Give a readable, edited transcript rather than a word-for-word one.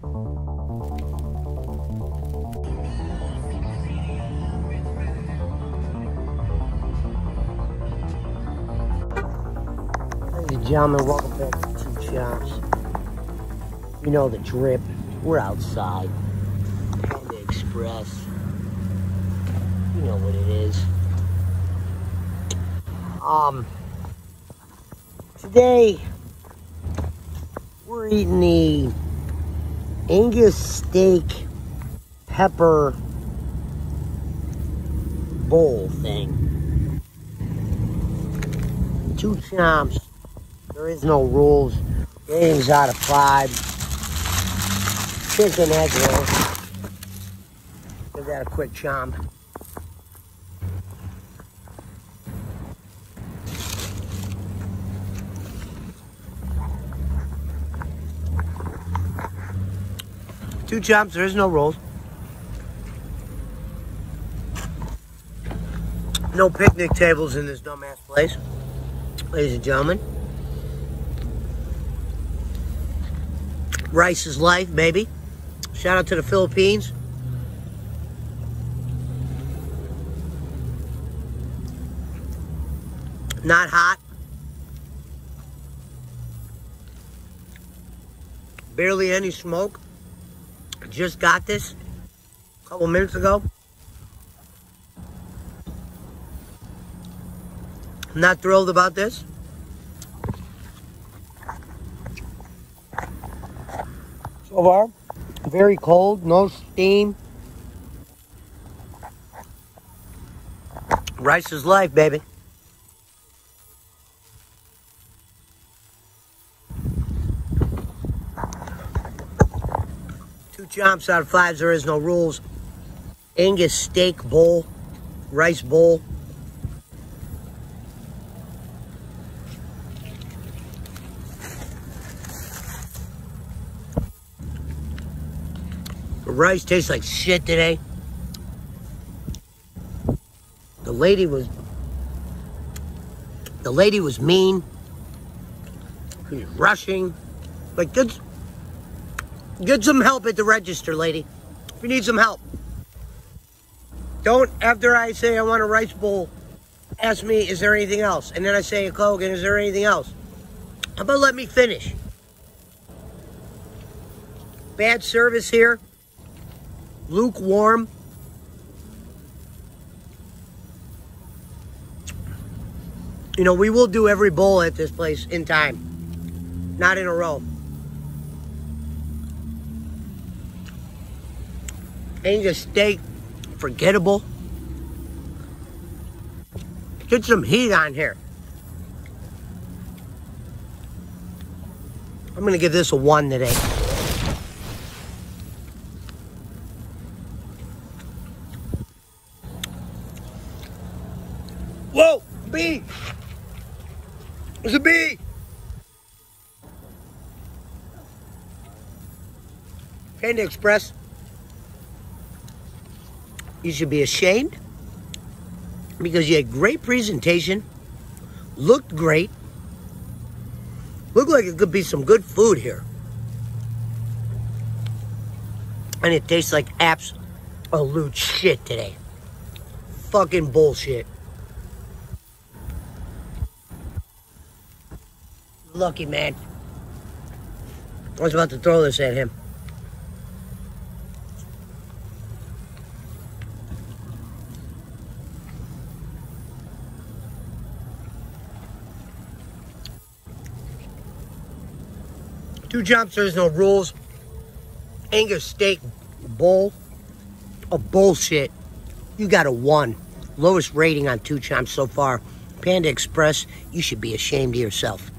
Ladies and gentlemen, welcome back to Two Chomps. You know the drip. We're outside. Panda Express. You know what it is. Today we're eating the Angus steak pepper bowl thing. Two Chomps. There is no rules. Ratings out of 5. Chicken egg roll. Give that a quick chomp. Two Chomps, there is no rules. No picnic tables in this dumbass place. Ladies and gentlemen. Rice is life, baby. Shout out to the Philippines. Not hot. Barely any smoke. Just got this a couple minutes ago. I'm not thrilled about this. So far, very cold, no steam. Rice is life, baby. Two Chomps out of 5, there is no rules. Angus steak bowl, rice bowl. The rice tastes like shit today. The lady was mean. She was rushing. Like, get some help at the register, lady. If you need some help. Don't, after I say I want a rice bowl, ask me, is there anything else? And then I say a Coke, and is there anything else? How about let me finish? Bad service here. Lukewarm. You know, we will do every bowl at this place in time. Not in a row. Angus steak, forgettable. Get some heat on here. I'm going to give this a 1 today. Whoa, bee! There's a bee! Panda Express. You should be ashamed because you had great presentation, looked great, looked like it could be some good food here. And it tastes like absolute shit today. Fucking bullshit. Lucky man. I was about to throw this at him. Two Chomps, there's no rules. Angus steak bowl of bullshit. You got a 1. Lowest rating on Two Chomps so far. Panda Express, you should be ashamed of yourself.